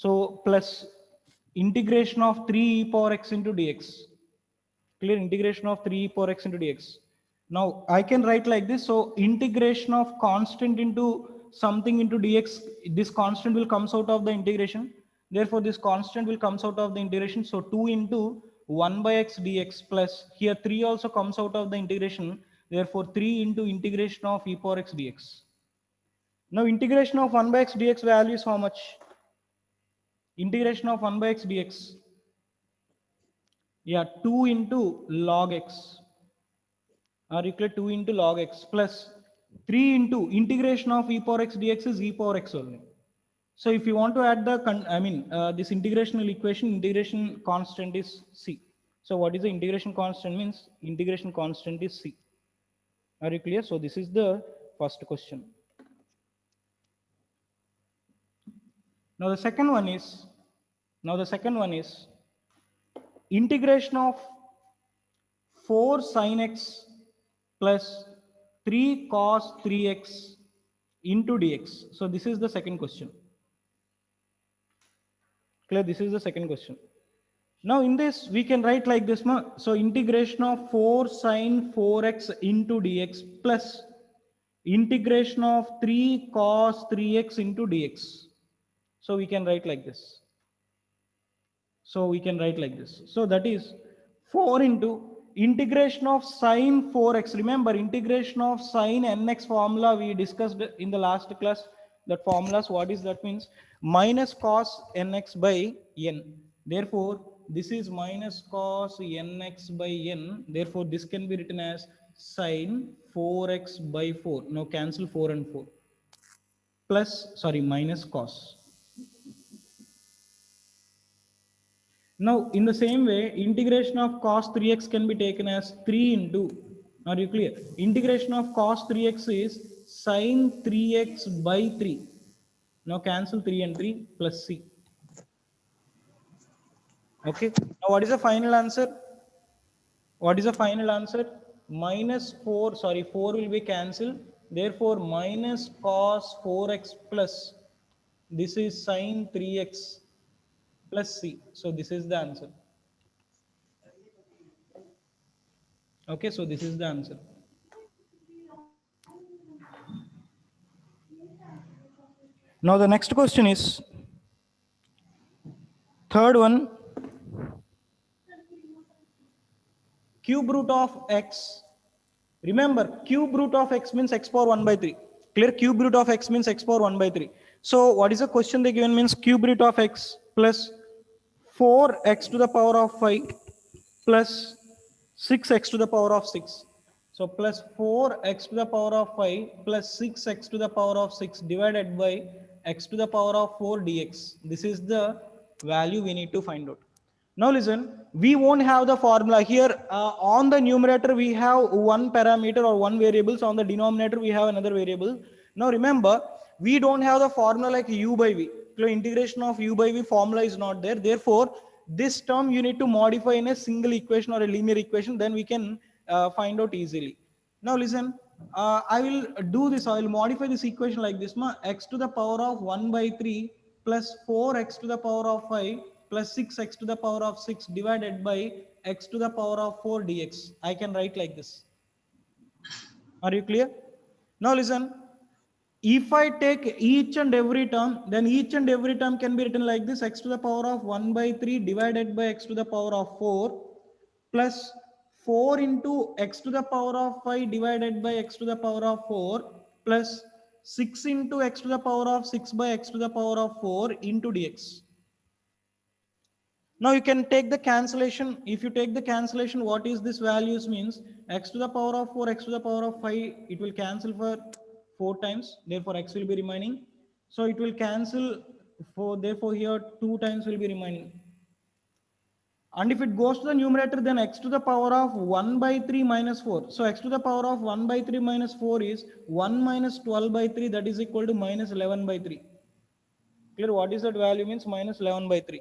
So plus integration of 3 e power x into dx. Clear? Integration of 3 e power x into dx. Now I can write like this. So integration of constant into something into dx, this constant will comes out of the integration. Therefore this constant will comes out of the integration. So 2 into 1 by x dx plus here 3 also comes out of the integration. Therefore 3 into integration of e power x dx. Now integration of 1 by x dx value is how much? Integration of 1 by x dx. Yeah, 2 into log x. Or equal to 2 into log x plus 3 into integration of e power x dx is e power x only. So if you want to add the, this integrational equation, integration constant is c. So what is the integration constant means? Integration constant is c. Are you clear? So this is the first question. Now the second one is, integration of 4 sin x plus 3 cos 3x into dx. So this is the second question. Clear? This is the second question. Now in this we can write like this. So integration of 4 sin 4x into dx plus integration of 3 cos 3x into dx. So we can write like this. So that is 4 into integration of sine 4x. Remember integration of sine nx formula we discussed in the last class. That formulas, what is that means? Minus cos nx by n. Therefore this is minus cos nx by n. Therefore this can be written as sine 4x by 4. Now cancel 4 and 4. Minus cos. Now, in the same way, integration of cos 3x can be taken as 3 into, are you clear? Integration of cos 3x is sine 3x by 3. Now, cancel 3 and 3 plus c. Okay. Now, what is the final answer? Minus 4, 4 will be cancelled. Therefore, minus cos 4x plus, this is sine 3x plus c. So, this is the answer. Okay, so this is the answer. Now the next question is, third one, cube root of x. Remember, cube root of x means x power 1 by 3. Clear? Cube root of x means x power 1 by 3. So what is the question they given means cube root of x plus 4x to the power of 5 plus 6x to the power of 6. So plus 4x to the power of 5 plus 6x to the power of 6 divided by x to the power of 4 dx. This is the value we need to find out. Now listen, we won't have the formula here. On the numerator we have one parameter or one variables. On the denominator we have another variable. Now remember, we don't have the formula like u by v. So integration of u by v formula is not there. Therefore, this term you need to modify in a single equation or a linear equation. Then we can find out easily. Now listen, I will do this. I will modify this equation like this. X to the power of 1 by 3 plus 4x to the power of 5 plus 6x to the power of 6 divided by x to the power of 4 dx. I can write like this. Are you clear? Now listen, if I take each and every term, then each and every term can be written like this: x to the power of 1 by 3 divided by x to the power of 4 plus 4 into x to the power of 5 divided by x to the power of 4 plus 6 into x to the power of 6 by x to the power of 4 into dx. Now you can take the cancellation. If you take the cancellation, what is this values means? X to the power of 4, x to the power of 5, it will cancel for 4 times. Therefore, x will be remaining. So it will cancel for, therefore here 2 times will be remaining. And if it goes to the numerator, then x to the power of 1 by 3 minus 4. So x to the power of 1 by 3 minus 4 is 1 minus 12 by 3, that is equal to minus 11 by 3. Clear? What is that value means? Minus 11 by 3.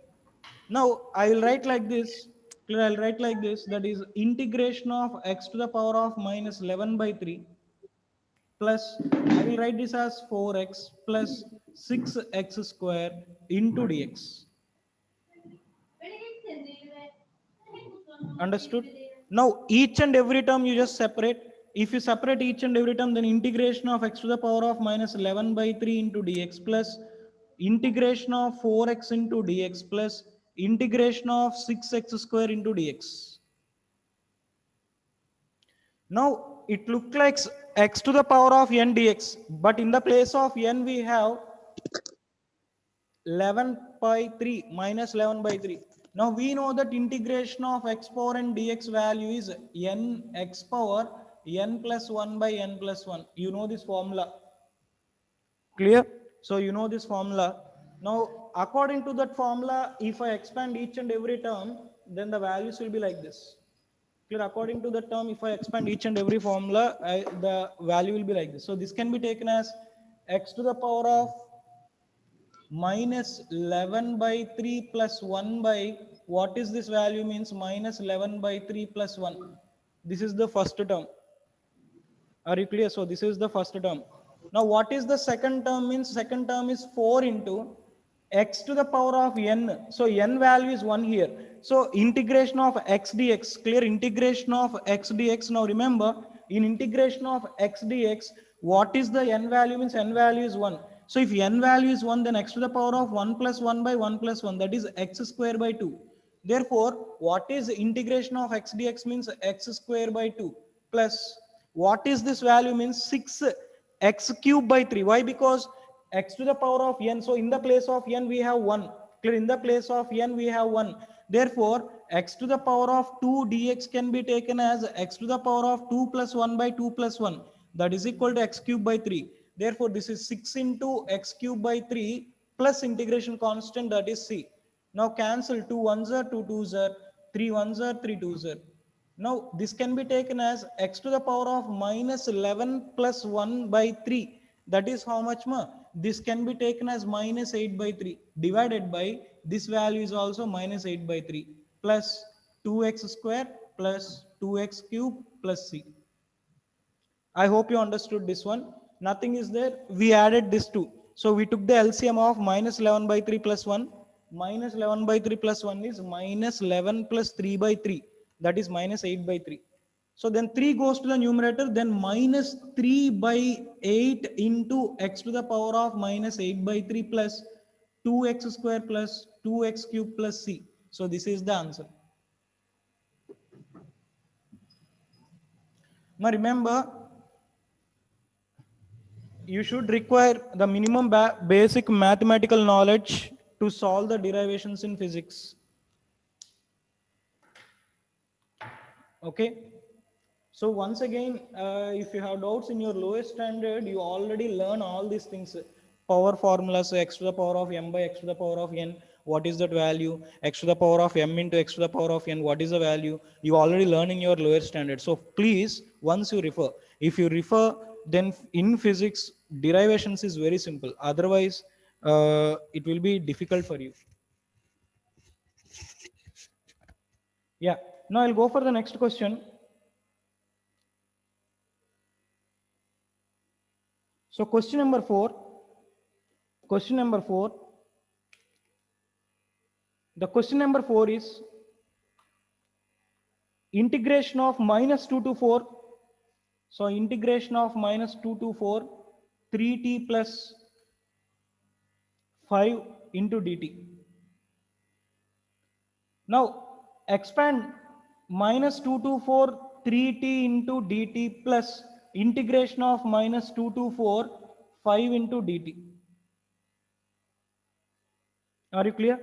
Now I will write like this. Clear? I'll write like this. That is integration of x to the power of minus 11 by 3 plus, I will write this as 4x plus 6x square into dx. Understood? Now each and every term you just separate. If you separate each and every term, then integration of x to the power of minus 11 by 3 into dx plus integration of 4x into dx plus integration of 6x square into dx. Now it looks like x to the power of n dx, but in the place of n we have 11 by 3 minus 11 by 3. Now we know that integration of x power n dx value is n x power n plus 1 by n plus 1. You know this formula. Clear? So you know this formula. Now according to that formula, if I expand each and every term, then the values will be like this. Clear? According to the term, if I expand each and every formula, the value will be like this. So this can be taken as x to the power of minus 11 by 3 plus 1 by, what is this value means, minus 11 by 3 plus 1. This is the first term. Are you clear? So this is the first term. Now what is the second term means? Second term is 4 into x to the power of n. So n value is 1 here. So integration of x dx, clear, integration of x dx. Now remember, in integration of x dx, what is the n value means? N value is 1. So if n value is 1, then x to the power of 1 plus 1 by 1 plus 1, that is x square by 2. Therefore, what is integration of x dx means? X square by 2 plus what is this value means? 6x cube by 3. Why? Because x to the power of n. So in the place of n we have 1. Clear? In the place of n we have 1. Therefore, x to the power of 2 dx can be taken as x to the power of 2 plus 1 by 2 plus 1. That is equal to x cube by 3. Therefore, this is 6 into x cube by 3 plus integration constant, that is c. Now cancel 2 ones are 2 twos are 3 ones are 3 twos are. Now this can be taken as x to the power of minus 11 plus 1 by 3. That is how much ma? This can be taken as minus 8 by 3 divided by this value is also minus 8 by 3 plus 2x square plus 2x cube plus c. I hope you understood this one. Nothing is there. We added this 2. So we took the LCM of minus 11 by 3 plus 1. Minus 11 by 3 plus 1 is minus 11 plus 3 by 3. That is minus 8 by 3. So then 3 goes to the numerator. Then minus 3 by 8 into x to the power of minus 8 by 3 plus 2x square plus 2x cube plus c. So this is the answer. Now remember, you should require the minimum basic mathematical knowledge to solve the derivations in physics. Okay. So once again, if you have doubts in your lowest standard, you already learn all these things. Power formulas, x to the power of m by x to the power of n, what is that value? X to the power of m into x to the power of n, what is the value? You already learn in your lower standard. So please, once you refer, if you refer, then in physics, derivations is very simple. Otherwise, it will be difficult for you. Yeah. Now I'll go for the next question. So question number 4. Question number 4. The question number 4 is integration of minus 2 to 4. So integration of minus 2 to 4, 3t plus 5 into dt. Now expand minus 2 to 4, 3t into dt plus integration of minus 2 to 4, 5 into dt. Are you clear?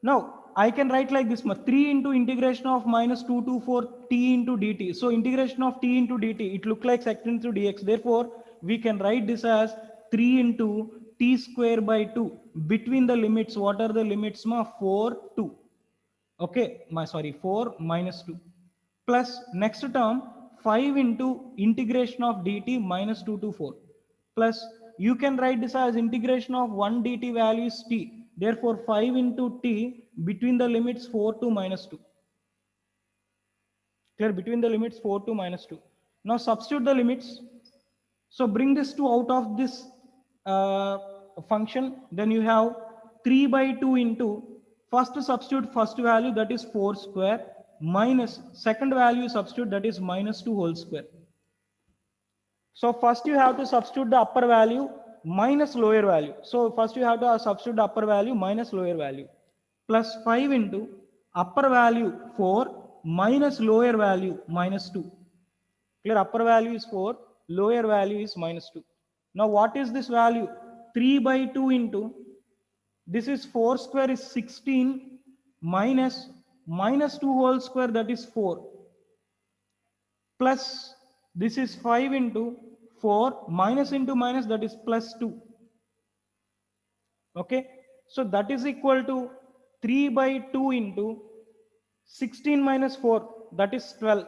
Now I can write like this, 3 into integration of minus 2 to 4 t into dt. So integration of t into dt, it looks like sec into dx. Therefore, we can write this as 3 into t square by 2. Between the limits, what are the limits? 4, 2. Okay, 4 minus 2. Plus next term, 5 into integration of dt minus 2 to 4. Plus you can write this as integration of 1 dt value is t. Therefore, 5 into t between the limits 4 to minus 2. Clear? Between the limits 4 to minus 2. Now substitute the limits. So bring this 2 out of this function, then you have 3 by 2 into first substitute first value, that is 4 square, minus second value substitute, that is minus 2 whole square. So first you have to substitute the upper value minus lower value. So first you have to substitute the upper value minus lower value, plus 5 into upper value 4 minus lower value minus 2. Clear? Upper value is 4, lower value is minus 2. Now what is this value? 3 by 2 into, this is 4 square is 16 minus minus 2 whole square, that is 4, plus this is 5 into 4 minus into minus, that is plus 2. Okay, so that is equal to 3 by 2 into 16 minus 4, that is 12.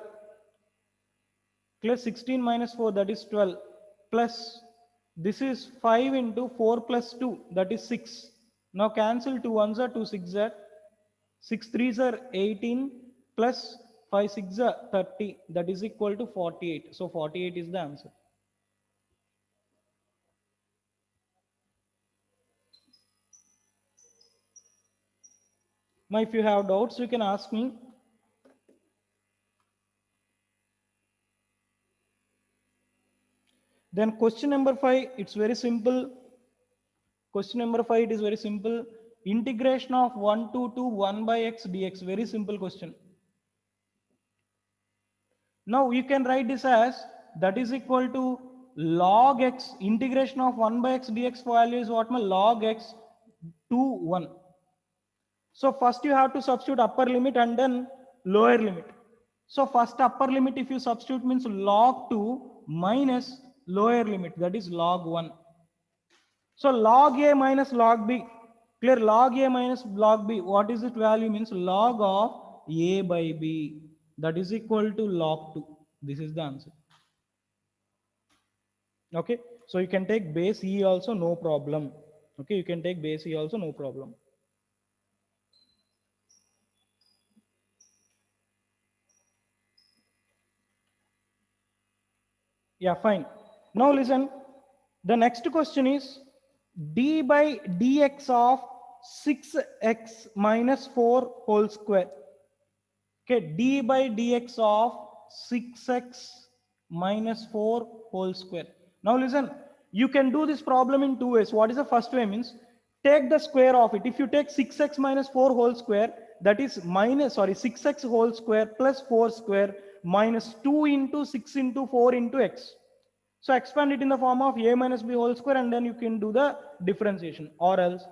Clear? 16 minus 4, that is 12, plus this is 5 into 4 plus 2, that is 6. Now cancel 2 ones are 2 6 are 6 3s are 18, plus 5 6 are 30, that is equal to 48. So 48 is the answer. Now if you have doubts, you can ask me. Then question number 5, it's very simple. Question number 5, it is very simple. Integration of 1 to 1 by x dx. Very simple question. Now you can write this as, that is equal to log x, integration of 1 by x dx value is what? Log x to 1. So first you have to substitute upper limit and then lower limit. So first upper limit if you substitute means log 2 minus lower limit, that is log 1. So log a minus log b. Clear? Log a minus log b, what is it value? Means log of a by b, that is equal to log 2. This is the answer. Okay, so you can take base e also, no problem. Okay, you can take base e also, no problem. Yeah, fine. Now listen, the next question is d by dx of 6x minus 4 whole square. Okay, d by dx of 6x minus 4 whole square. Now listen, you can do this problem in two ways. What is the first way? Means take the square of it. If you take 6x minus 4 whole square, that is 6x whole square plus 4 square minus 2 into 6 into 4 into x. So expand it in the form of a minus b whole square, and then you can do the differentiation, or else.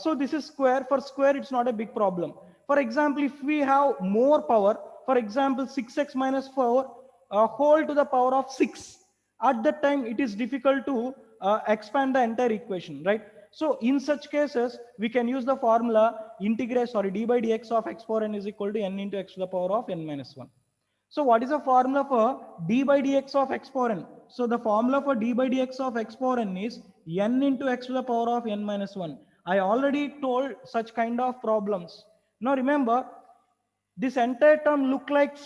So this is square. For square, it's not a big problem. For example, if we have more power, for example, 6x minus 4 whole to the power of 6, at that time it is difficult to expand the entire equation, right? So in such cases, we can use the formula d by dx of x power n is equal to n into x to the power of n minus 1. So what is the formula for d by dx of x power n? So the formula for d by dx of x power n is n into x to the power of n minus 1. I already told such kind of problems. Now remember, this entire term look like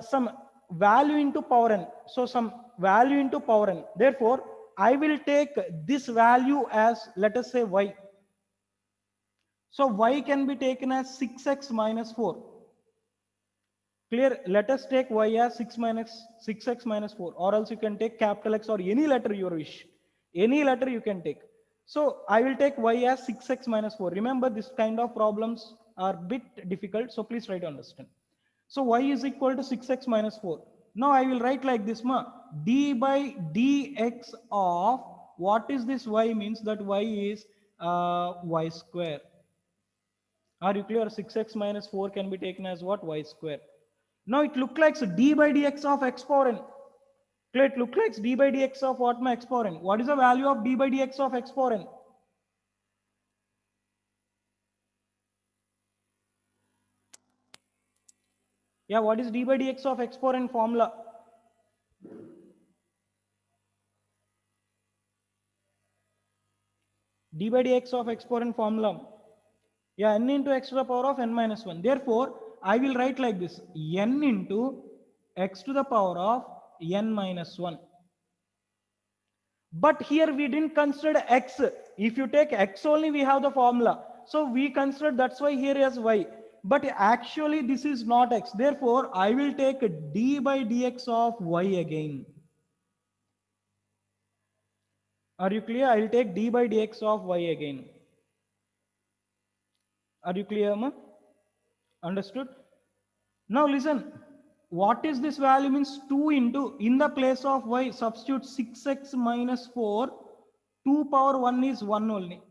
some value into power n. So some value into power n. Therefore, I will take this value as, let us say, y. So y can be taken as 6x minus 4. Clear? Let us take y as 6x minus 4, or else you can take capital X or any letter you wish. Any letter you can take. So I will take y as 6x minus 4. Remember, this kind of problems are a bit difficult, so please try to understand. So y is equal to 6x minus 4. Now I will write like this, d by dx of, what is this y? Means that y is y square. Are you clear? 6x minus 4 can be taken as what? Y square. Now it looks like d by dx of x power n. Clear? It looks like d by dx of what? X power n. What is the value of d by dx of x power n? Yeah, what is d by dx of x power n formula? D by dx of x power n formula. Yeah, n into x to the power of n minus 1. Therefore, I will write like this, n into x to the power of n minus 1. But here we didn't consider x. If you take x only, we have the formula. So we consider, that's why here is y. But actually this is not x. Therefore, I will take d by dx of y again. Are you clear? I will take d by dx of y again. Are you clear, ma? Understood? Now listen, what is this value means 2 into, in the place of y, substitute 6x minus 4, 2 power 1 is 1 only.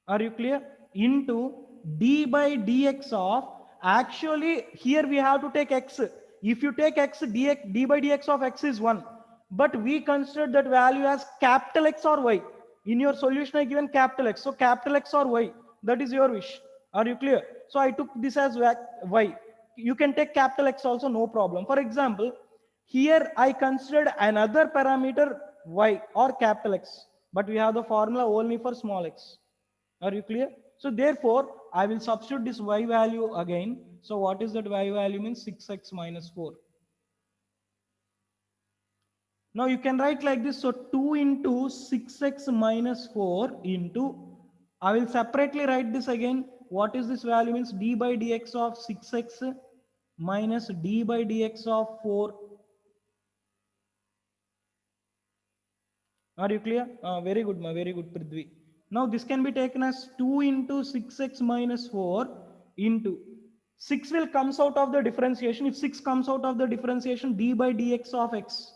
Are you clear? Into d by dx of, actually here we have to take x. If you take x, d by dx of x is 1. But we consider that value as capital X or y. In your solution, I given capital X. So capital X or y, that is your wish. Are you clear? So I took this as y. You can take capital X also, no problem. For example, here I considered another parameter y or capital X. But we have the formula only for small x. Are you clear? So therefore, I will substitute this y value again. So what is that y value means 6x minus 4. Now you can write like this. So 2 into 6x minus 4 into, I will separately write this again. What is this value means d by dx of 6x minus d by dx of 4. Are you clear? Very good, ma. Very good, Prithvi. Now this can be taken as 2 into 6x minus 4 into 6 will comes out of the differentiation. If 6 comes out of the differentiation, d by dx of x.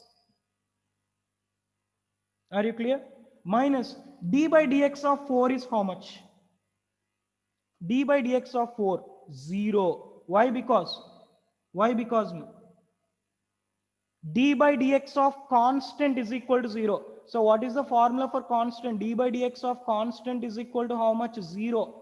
Are you clear? Minus d by dx of 4 is how much? D by dx of 4, 0. Why? Because d by dx of constant is equal to 0. So what is the formula for constant? D by dx of constant is equal to how much? 0.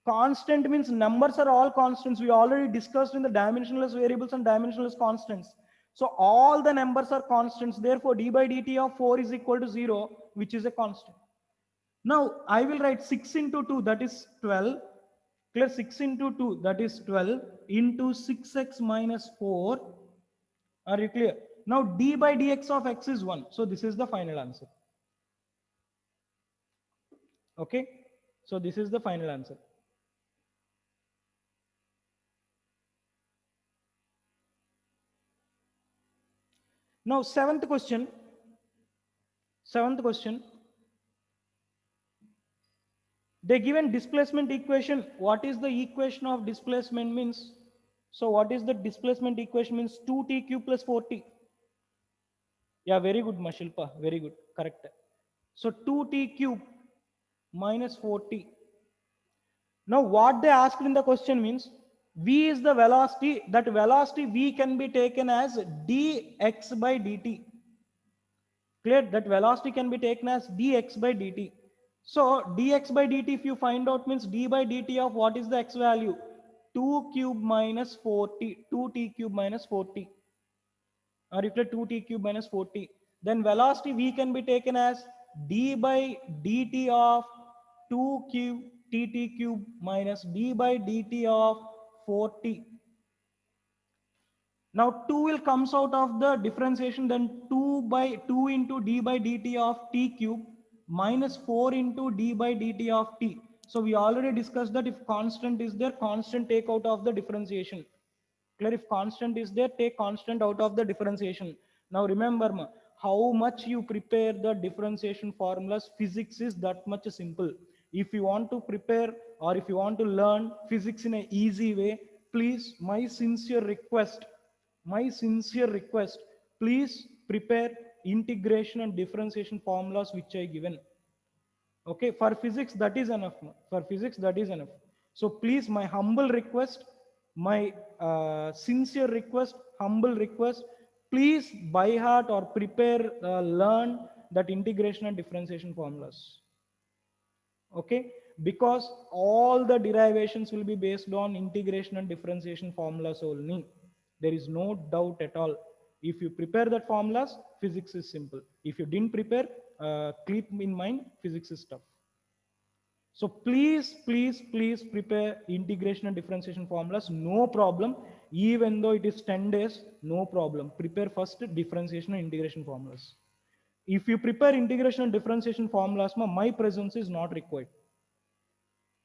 Constant means numbers are all constants. We already discussed in the dimensionless variables and dimensionless constants. So all the numbers are constants. Therefore, d by dt of 4 is equal to 0, which is a constant. Now I will write 6 into 2, that is 12. Clear? 6 into 2, that is 12 into 6x minus 4. Are you clear? Now d by dx of x is 1. So this is the final answer. Okay. So this is the final answer. Now seventh question. They given displacement equation. What is the equation of displacement means? So what is the displacement equation means? 2t cube plus 4t. Yeah, very good, Mashilpa. Very good. Correct. So 2t cube minus 4t. Now what they asked in the question means, v is the velocity. That velocity v can be taken as dx by dt. Clear? That velocity can be taken as dx by dt. So dx by dt, if you find out, means d by dt of what is the x value? 2 cube minus 4t, 2t cube minus 4t. Or if the 2t cube minus 4t. Then velocity v can be taken as d by dt of 2 cube tt cube minus d by dt of 4t. Now 2 will comes out of the differentiation, then 2 into d by dt of t cube minus 4 into d by dt of t. So we already discussed that if constant is there, constant take out of the differentiation. Clear? If constant is there, take constant out of the differentiation. Now remember, how much you prepare the differentiation formulas, physics is that much simple. If you want to prepare or if you want to learn physics in an easy way, please, my sincere request, please prepare integration and differentiation formulas which I given. Okay, for physics that is enough. For physics that is enough. So please, my humble request, my sincere request, humble request, please by heart or prepare, learn that integration and differentiation formulas. Okay, because all the derivations will be based on integration and differentiation formulas only. There is no doubt at all. If you prepare that formulas, physics is simple. If you didn't prepare, keep in mind, physics is tough. So please prepare integration and differentiation formulas, no problem. Even though it is 10 days, no problem. Prepare first differentiation and integration formulas. If you prepare integration and differentiation formulas, my presence is not required.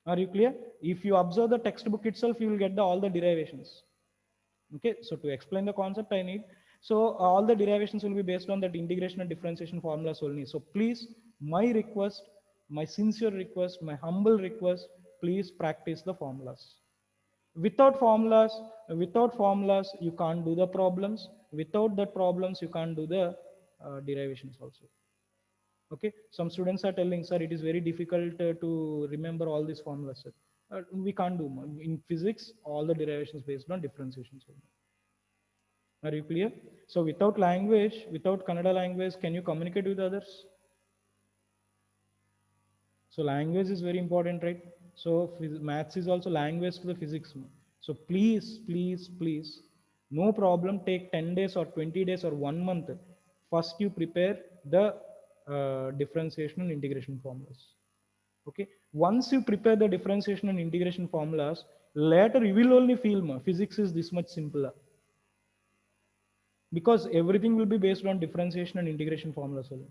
Are you clear? If you observe the textbook itself, you will get all the derivations. Okay, so to explain the concept, I need, so all the derivations will be based on that integration and differentiation formulas only. So please, my request, my sincere request, my humble request, please practice the formulas. Without formulas, you can't do the problems. Without the problems, you can't do the derivations also. Okay, some students are telling, sir, it is very difficult to remember all these formulas, sir. We can't do more. In physics, all the derivations based on differentiations only. Are you clear? So without language, without Kannada language, can you communicate with others? So language is very important, right? So maths is also language to the physics. So please, no problem. Take 10 days or 20 days or 1 month. First you prepare the differentiation and integration formulas. Okay. Once you prepare the differentiation and integration formulas, later you will only feel physics is this much simpler. Because everything will be based on differentiation and integration formulas only.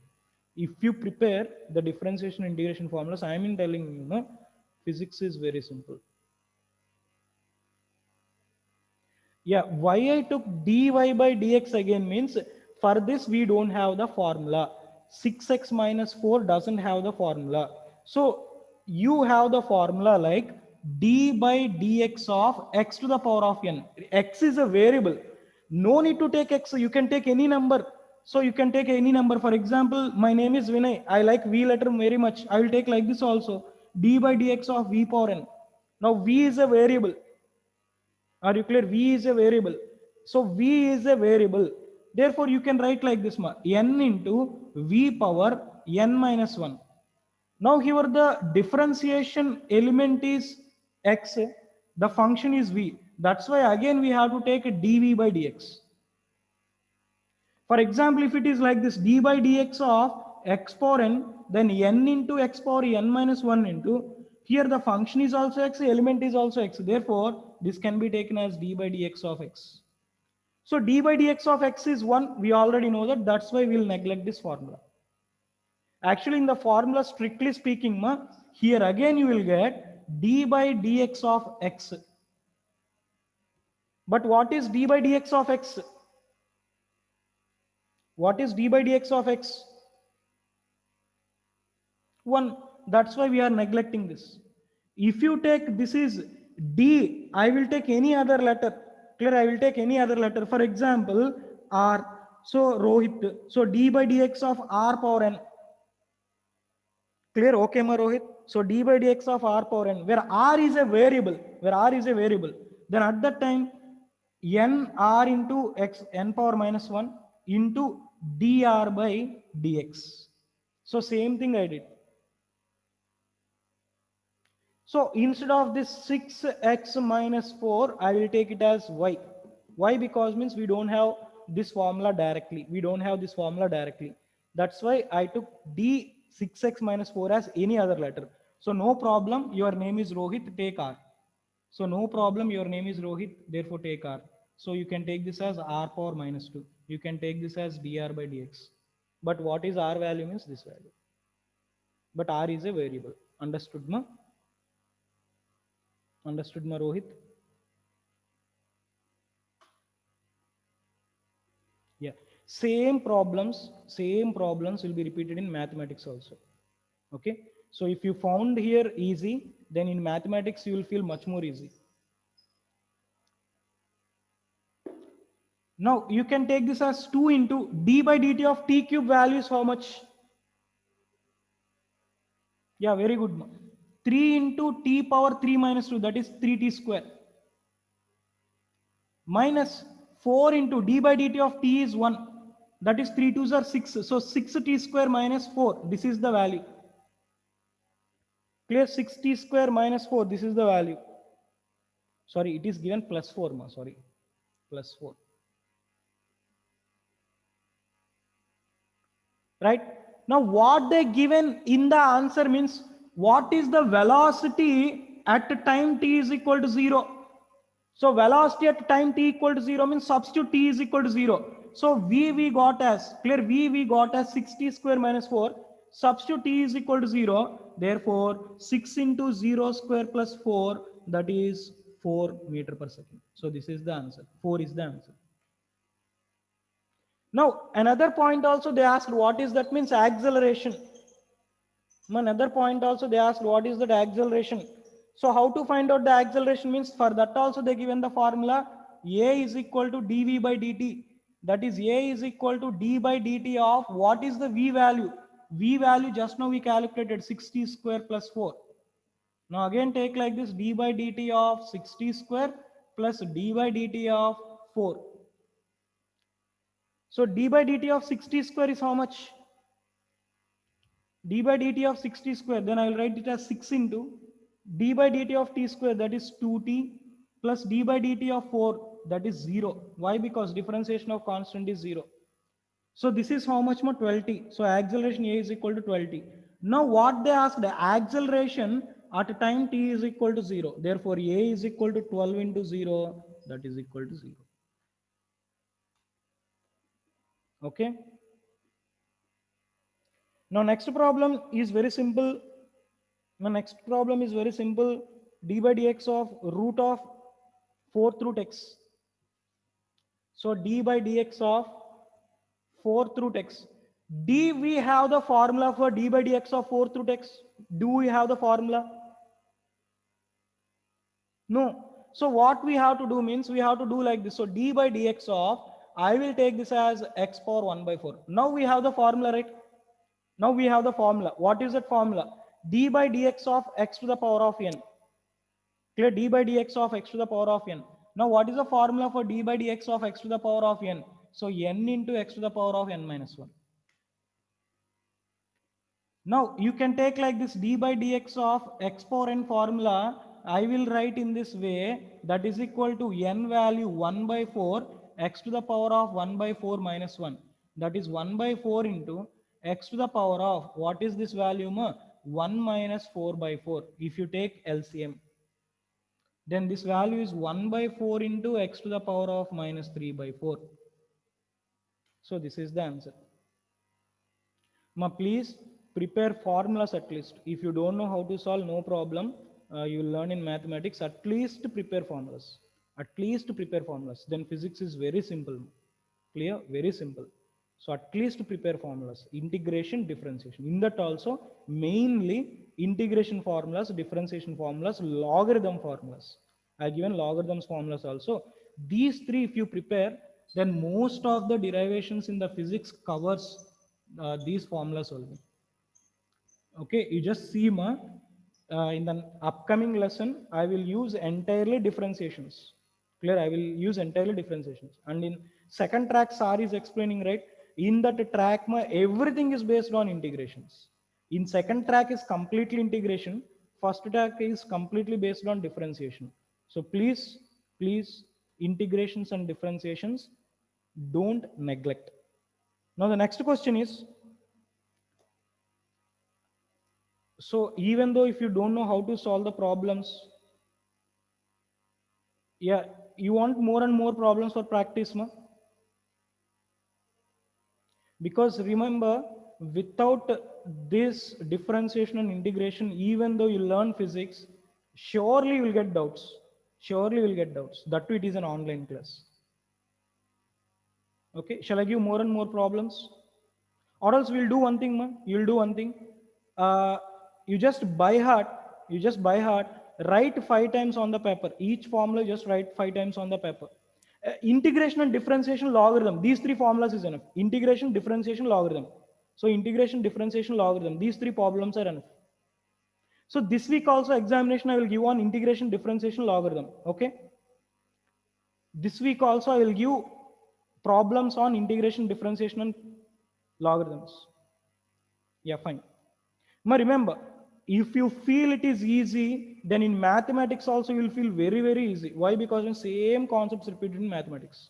If you prepare the differentiation and integration formulas, I am telling you, physics is very simple. Yeah, why I took dy by dx again means, for this we don't have the formula. 6x minus 4 doesn't have the formula. So you have the formula like d by dx of x to the power of n. X is a variable. No need to take x. You can take any number. So you can take any number. For example, my name is Vinay. I like V letter very much. I will take like this also. D by dx of V power n. Now V is a variable. Are you clear? V is a variable. So V is a variable. Therefore, you can write like this, n into V power n minus 1. Now here the differentiation element is x, the function is V. That's why again we have to take a dV by dx. For example, if it is like this, d by dx of x power n, then n into x power n minus 1 into, here the function is also x, element is also x. Therefore, this can be taken as d by dx of x. So d by dx of x is 1. We already know that. That's why we'll neglect this formula. Actually, in the formula, strictly speaking, here again you will get d by dx of x. But what is d by dx of x? What is d by dx of x? 1. That's why we are neglecting this. If you take this is D, I will take any other letter. Clear? I will take any other letter. For example, R. So Rohit. So D by dx of R power n. Clear? Okay, Rohit. So D by dx of R power n, where R is a variable. Where R is a variable. Then at that time, n R into x n power minus 1 into dr by dx. So same thing I did. So instead of this 6x minus 4, I will take it as y. Why? Because means we don't have this formula directly. We don't have this formula directly. That's why I took d 6x minus 4 as any other letter. So no problem, your name is Rohit, take R. So no problem, your name is Rohit, therefore take R. So you can take this as R power minus 2. You can take this as dr by dx. But what is R value means this value. But R is a variable. Understood, ma? Understood, ma, Rohit? Yeah. Same problems will be repeated in mathematics also. Okay. So if you found here easy, then in mathematics you will feel much more easy. Now you can take this as 2 into d by dt of t cube value is how much? Yeah, very good. 3 into t power 3 minus 2, that is 3t square. Minus 4 into d by dt of t is 1. That is 3 2s are 6. So 6t square minus 4. This is the value. Clear? 6t square minus 4. This is the value. Sorry, it is given plus 4. Sorry. Plus 4. Right? Now what they given in the answer means, what is the velocity at time t is equal to 0? So velocity at time t equal to 0 means substitute t is equal to 0. So v we got as, clear, v we got as 6t square minus 4. Substitute t is equal to 0. Therefore 6 into 0 square plus 4, that is 4 meter per second. So this is the answer. 4 is the answer. Now another point also they asked what is that means acceleration. Another point also they asked what is that acceleration. So how to find out the acceleration means for that also they given the formula a is equal to dv by dt. That is a is equal to d by dt of what is the v value. V value just now we calculated 60 square plus 4. Now again take like this d by dt of 60 square plus d by dt of 4. So d by dt of 60 square is how much? D by dt of 60 square, then I will write it as 6 into d by dt of t square, that is 2t, plus d by dt of 4, that is 0. Why? Because differentiation of constant is 0. So this is how much more? 12t. So acceleration a is equal to 12t. Now what they asked, the acceleration at time t is equal to 0. Therefore a is equal to 12 into 0, that is equal to 0. Okay. Now next problem is very simple. My next problem is very simple. D by dx of root of 4th root x. So d by dx of 4th root x. D, we have the formula for d by dx of 4th root x. Do we have the formula? No. So what we have to do means we have to do like this. So d by dx of, I will take this as x power 1 by 4. Now we have the formula, right? Now we have the formula. What is that formula? D by dx of x to the power of n. Clear? D by dx of x to the power of n. Now what is the formula for d by dx of x to the power of n? So n into x to the power of n minus 1. Now you can take like this d by dx of x power n formula. I will write in this way, that is equal to n value 1 by 4 x to the power of 1 by 4 minus 1. That is 1 by 4 into x to the power of, what is this value? 1 minus 4 by 4. If you take LCM, then this value is 1 by 4 into x to the power of minus 3 by 4. So this is the answer. Please prepare formulas at least. If you don't know how to solve, no problem. You will learn in mathematics. At least prepare formulas. At least prepare formulas. Then physics is very simple. Clear? Very simple. So at least prepare formulas. Integration, differentiation. In that also, mainly integration formulas, differentiation formulas, logarithm formulas. I given logarithms formulas also. These three, if you prepare, then most of the derivations in the physics covers these formulas only. Okay, you just see in the upcoming lesson, I will use entirely differentiations. Clear? I will use entirely differentiations. And in second track, SAR is explaining, right? In that track, everything is based on integrations. In second track is completely integration. First track is completely based on differentiation. So please, integrations and differentiations, don't neglect. Now the next question is, so even though if you don't know how to solve the problems, yeah, you want more and more problems for practice, because remember, without this differentiation and integration, even though you learn physics, surely you will get doubts. Surely you will get doubts. That too, it is an online class. Okay, shall I give more and more problems? Or else we'll do one thing, you'll do one thing. You just by heart, write 5 times on the paper. Each formula just write 5 times on the paper. Integration and differentiation, logarithm. These 3 formulas is enough. Integration, differentiation, logarithm. So integration, differentiation, logarithm. These 3 problems are enough. So this week also examination I will give on integration, differentiation, logarithm. Okay. This week also I will give problems on integration, differentiation, and logarithms. Yeah, fine. Remember, if you feel it is easy, then in mathematics also you will feel very, very easy. Why? Because the same concepts repeated in mathematics.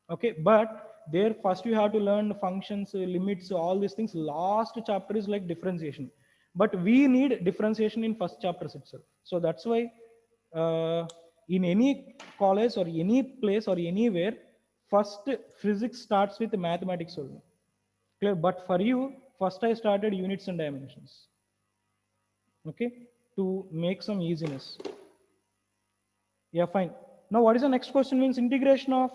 Okay, but there first you have to learn functions, limits, all these things. Last chapter is like differentiation. But we need differentiation in first chapters itself. So that's why In any college or any place or anywhere, first physics starts with mathematics only. Clear? But for you, first I started units and dimensions. Okay, to make some easiness. Yeah, fine. Now what is the next question? Means integration of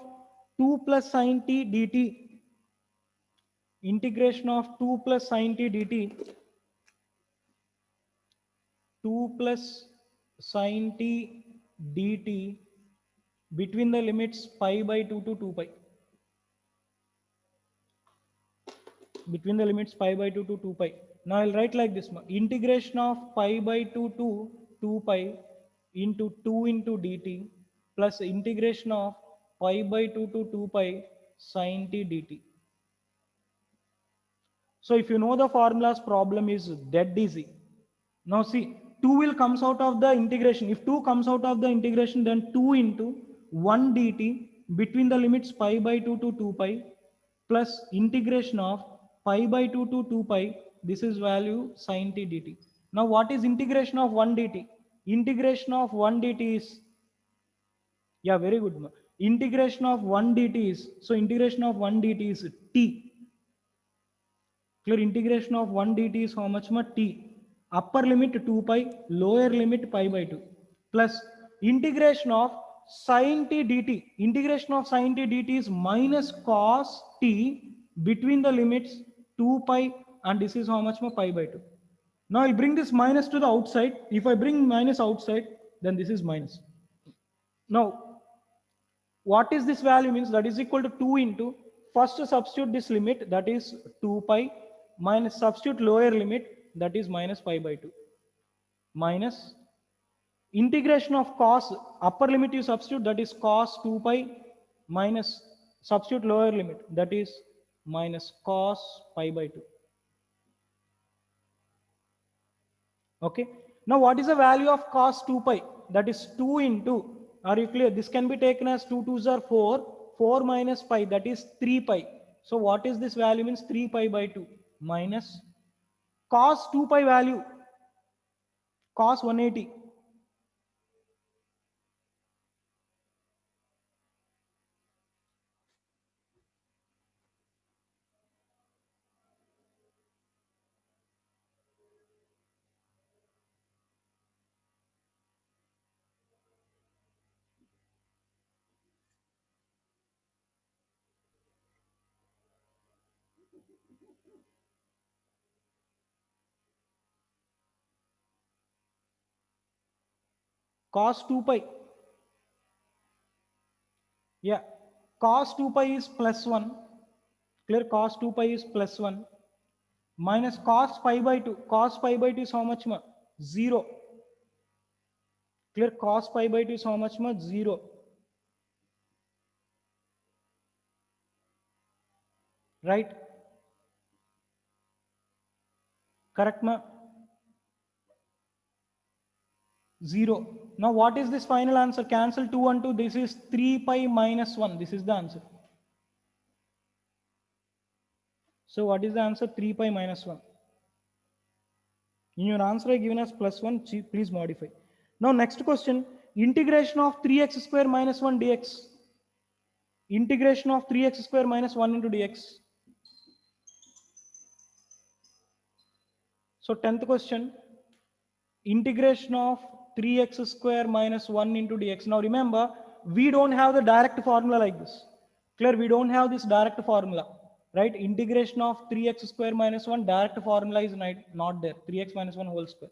2 plus sine t dt. Integration of 2 plus sine t dt. 2 plus sine t dt between the limits pi by 2 to 2 pi. Between the limits pi by 2 to 2 pi. Now I'll write like this. Integration of pi by 2 to 2 pi into 2 into dt plus integration of pi by 2 to 2 pi sine t dt. So if you know the formulas, problem is dead easy. Now see, 2 will comes out of the integration. If 2 comes out of the integration, then 2 into 1 dt between the limits pi by 2 to 2 pi plus integration of pi by 2 to 2 pi. This is value sine t dt. Now what is integration of 1 dt? Integration of 1 dt is, yeah, very good. Integration of 1 dt is, so integration of 1 dt is t. Clear? Integration of 1 dt is how much more t? Upper limit 2 pi, lower limit pi by 2 plus integration of sine t dt. Integration of sine t dt is minus cos t between the limits 2 pi and this is how much more pi by 2. Now I'll bring this minus to the outside. If I bring minus outside, then this is minus. Now what is this value? Means that is equal to 2 into, first substitute this limit, that is 2 pi, minus substitute lower limit, that is minus pi by 2, minus integration of cos, upper limit you substitute, that is cos 2 pi, minus substitute lower limit, that is minus cos pi by 2. Okay. Now what is the value of cos 2 pi? That is 2 into, are you clear? This can be taken as 2 2s are 4, 4 minus pi, that is 3 pi. So what is this value? Means 3 pi by 2 minus cos 2 pi value, cos 180. Cos 2 pi. Yeah. Cos 2 pi is plus 1. Clear? Cos 2 pi is plus 1 minus cos pi by 2. Cos pi by 2 is how much more? 0. Clear? Cos pi by 2 is how much more? 0. Right? Correct, ma? 0. Now what is this final answer? Cancel 2 and 2. This is 3 pi minus 1. This is the answer. So what is the answer? 3 pi minus 1. In your answer I given as plus 1. Please modify. Now next question. Integration of 3x square minus 1 dx. Integration of 3x square minus 1 into dx. So 10th question. Integration of 3x square minus 1 into dx. Now remember, we don't have the direct formula like this. Clear? We don't have this direct formula, right? Integration of 3x square minus 1, direct formula is not there. 3x minus 1 whole square.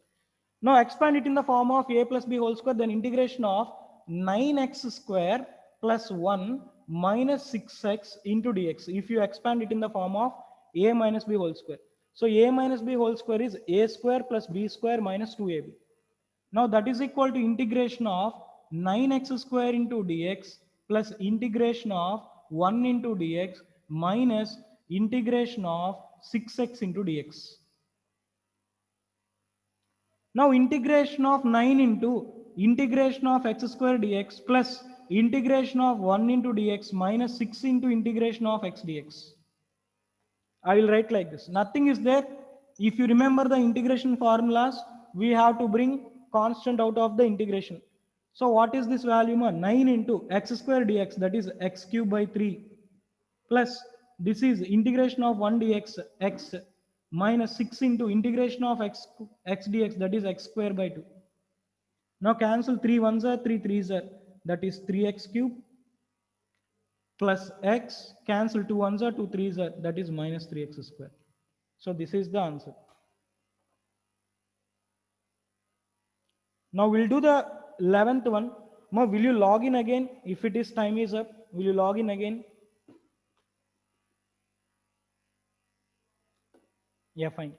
Now expand it in the form of a plus b whole square, then integration of 9x square plus 1 minus 6x into dx. If you expand it in the form of a minus b whole square. So a minus b whole square is a square plus b square minus 2ab. Now that is equal to integration of 9x square into dx plus integration of 1 into dx minus integration of 6x into dx. Now integration of 9 into integration of x square dx plus integration of 1 into dx minus 6 into integration of x dx. I will write like this. Nothing is there. If you remember the integration formulas, we have to bring constant out of the integration. So what is this value? 9 into x square dx, that is x cube by 3, plus this is integration of 1 dx x minus 6 into integration of x dx, that is x square by 2. Now cancel 3 ones are 3 threes are, that is 3x cube plus x, cancel 2 ones are 2 threes are, that is minus 3x square. So this is the answer. Now we'll do the 11th one. Now will you log in again? If it is time is up, will you log in again? Yeah, fine.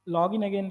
Log in again.